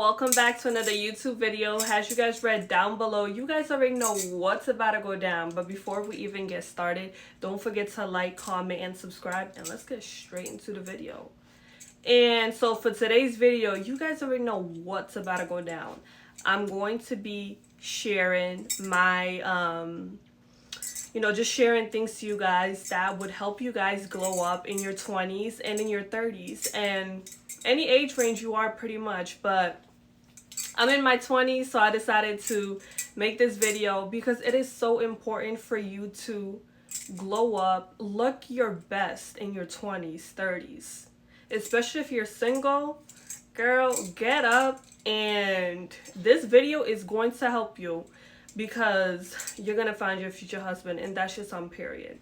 welcome back to another YouTube video. As you guys read down below, you guys already know what's about to go down. But before we even get started, don't forget to like, comment, and subscribe. And let's get straight into the video. And so for today's video, you guys already know what's about to go down. I'm going to be sharing my just sharing things to you guys that would help you guys glow up in your 20s and in your 30s and any age range you are pretty much. But I'm in my 20s, so I decided to make this video because it is so important for you to glow up, look your best in your 20s, 30s. Especially if you're single, girl, get up, and this video is going to help you because you're gonna find your future husband, and that's just on period.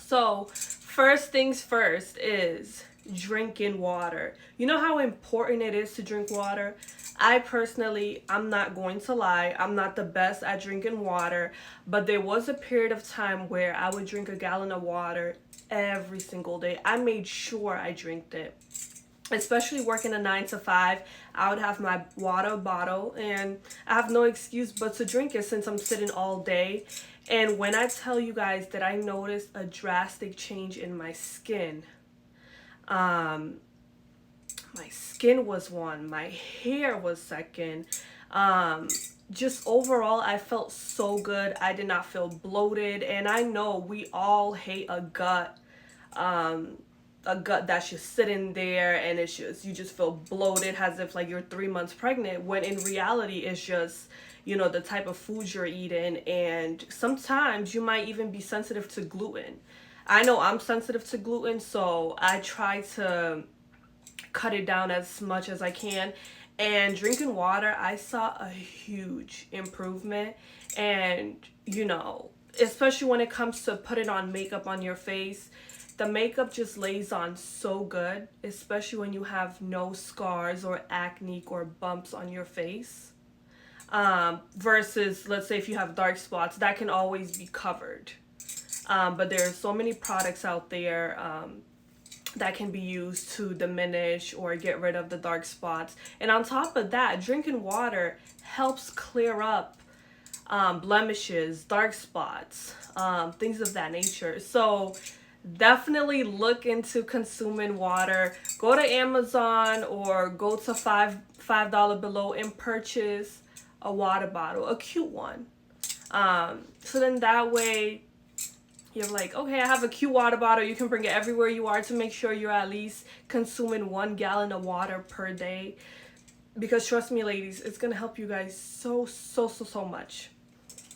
So first things first is drinking water. You know how important it is to drink water? I personally, I'm not going to lie, I'm not the best at drinking water, but there was a period of time where I would drink a gallon of water every single day. I made sure I drank it. Especially working a 9 to 5, I would have my water bottle and I have no excuse but to drink it since I'm sitting all day. And when I tell you guys that I noticed a drastic change in my skin, my skin was one, my hair was second, just overall I felt so good. I did not feel bloated, and I know we all hate a gut that's just sitting there and it's just, you just feel bloated as if like you're 3 months pregnant, when in reality it's just, the type of food you're eating, and sometimes you might even be sensitive to gluten. I know I'm sensitive to gluten, so I try to cut it down as much as I can. And drinking water, I saw a huge improvement. And especially when it comes to putting on makeup on your face, the makeup just lays on so good, especially when you have no scars or acne or bumps on your face. Versus, let's say, if you have dark spots, that can always be covered. But there are so many products out there that can be used to diminish or get rid of the dark spots. And on top of that, drinking water helps clear up blemishes, dark spots, things of that nature. So definitely look into consuming water. Go to Amazon or go to $5 below and purchase a water bottle, a cute one. So then that way you're like, okay, I have a cute water bottle. You can bring it everywhere you are to make sure you're at least consuming 1 gallon of water per day. Because trust me, ladies, it's going to help you guys so much.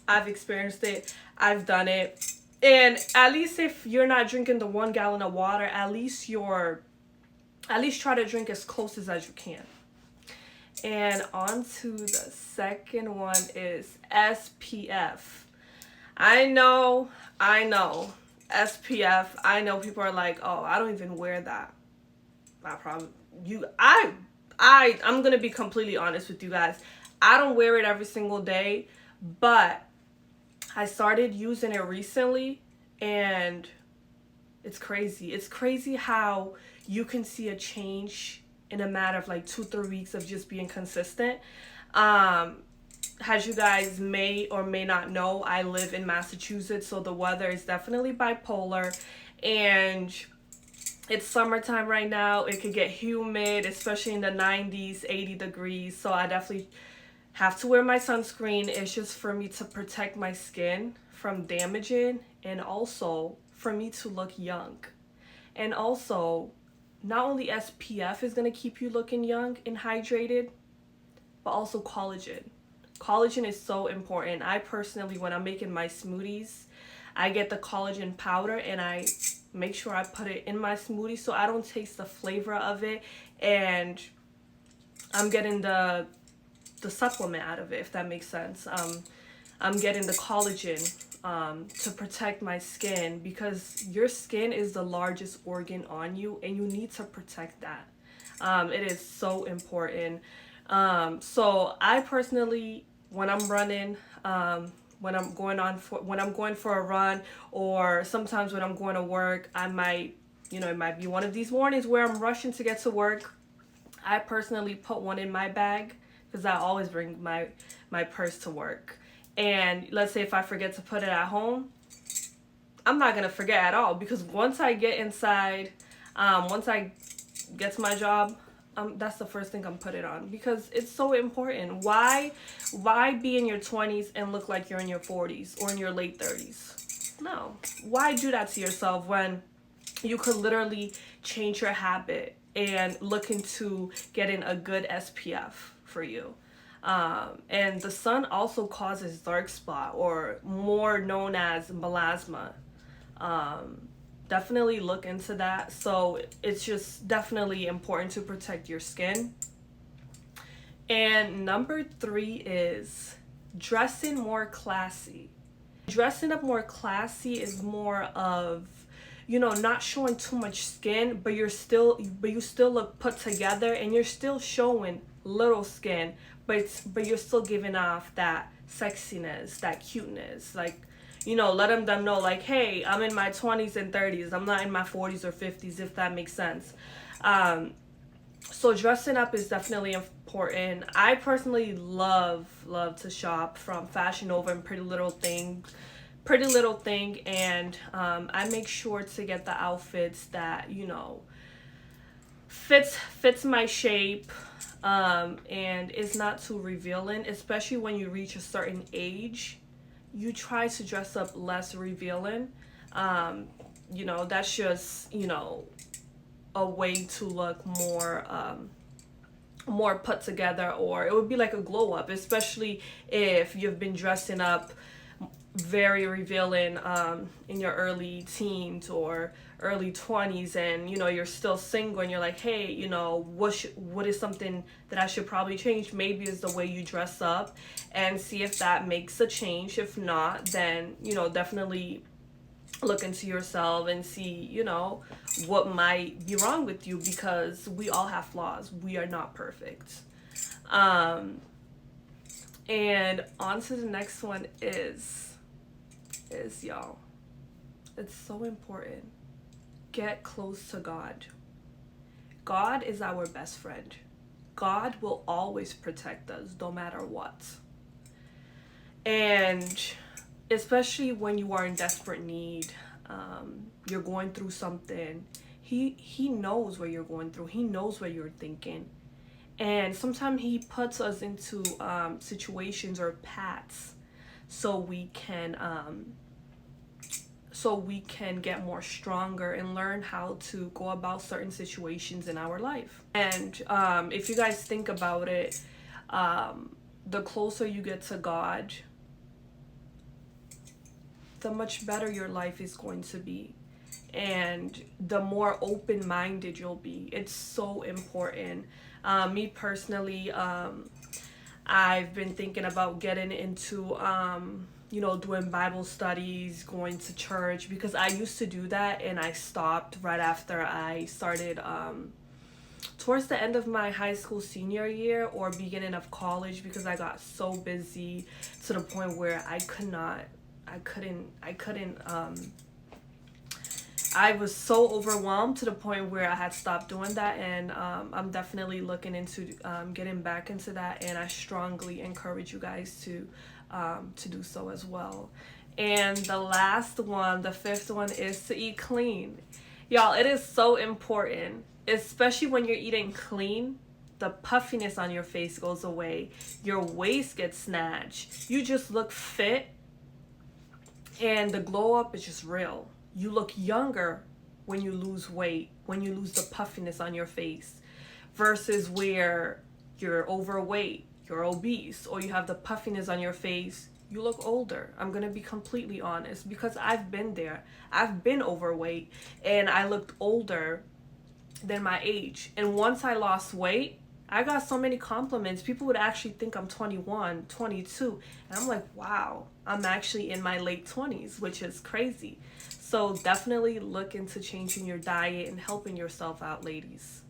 I've experienced it. I've done it. And at least if you're not drinking the 1 gallon of water, at least try to drink as close as you can. And on to the second one is SPF. I know, SPF, I know people are like, oh, I don't even wear that. I'm going to be completely honest with you guys. I don't wear it every single day, but I started using it recently, and it's crazy. It's crazy how you can see a change in a matter of like 2-3 weeks of just being consistent. As you guys may or may not know, I live in Massachusetts, so the weather is definitely bipolar, and it's summertime right now. It could get humid, especially in the 90s, 80 degrees, so I definitely have to wear my sunscreen. It's just for me to protect my skin from damaging, and also for me to look young. And also, not only SPF is going to keep you looking young and hydrated, but also collagen. Collagen is so important. I personally, when I'm making my smoothies, I get the collagen powder and I make sure I put it in my smoothie so I don't taste the flavor of it, and I'm getting the supplement out of it, if that makes sense. I'm getting the collagen to protect my skin, because your skin is the largest organ on you and you need to protect that. It is so important. So I personally, when I'm running, when I'm going for a run, or sometimes when I'm going to work, I might, it might be one of these mornings where I'm rushing to get to work. I personally put one in my bag because I always bring my purse to work. And let's say if I forget to put it at home, I'm not gonna forget at all, because once I get inside, once I get to my job, that's the first thing I'm putting on, because it's so important. Why be in your 20s and look like you're in your 40s or in your late 30s? No. Why do that to yourself when you could literally change your habit and look into getting a good SPF for you? And the sun also causes dark spot, or more known as melasma. Definitely look into that. So it's just definitely important to protect your skin. And number 3 is dressing more classy. Dressing up more classy is more of, not showing too much skin, but you still look put together, and you're still showing little skin, but you're still giving off that sexiness, that cuteness. Like, let them know, like, hey, I'm in my 20s and 30s. I'm not in my 40s or 50s, if that makes sense. So dressing up is definitely important. I personally love to shop from Fashion Nova and Pretty Little Thing, and I make sure to get the outfits that fits my shape, and is not too revealing, especially when you reach a certain age. You try to dress up less revealing. That's just a way to look more put together, or it would be like a glow up, especially if you've been dressing up very revealing in your early teens or early 20s, and you're still single, and you're like, hey, what is something that I should probably change? Maybe is the way you dress up, and see if that makes a change. If not, then definitely look into yourself and see what might be wrong with you, because we all have flaws. We are not perfect. And on to the next one is y'all, it's so important. Get close to God. God is our best friend. God will always protect us no matter what. And especially when you are in desperate need, you're going through something, he knows what you're going through. He knows what you're thinking. And sometimes he puts us into situations or paths so we can get more stronger and learn how to go about certain situations in our life. And if you guys think about it, the closer you get to God, the much better your life is going to be, and the more open-minded you'll be. It's so important. Me personally, I've been thinking about getting into doing Bible studies, going to church, because I used to do that and I stopped right after I started towards the end of my high school senior year or beginning of college, because I got so busy to the point where I was so overwhelmed to the point where I had stopped doing that. And I'm definitely looking into getting back into that, and I strongly encourage you guys to do so as well. And the last one, the 5th one, is to eat clean. Y'all, it is so important, especially when you're eating clean. The puffiness on your face goes away, your waist gets snatched, you just look fit, and the glow up is just real. You look younger when you lose weight, when you lose the puffiness on your face, versus where you're overweight, you're obese, or you have the puffiness on your face, you look older. I'm gonna be completely honest, because I've been there. I've been overweight and I looked older than my age. And once I lost weight, I got so many compliments. People would actually think I'm 21, 22. And I'm like, wow, I'm actually in my late 20s, which is crazy. So definitely look into changing your diet and helping yourself out, ladies.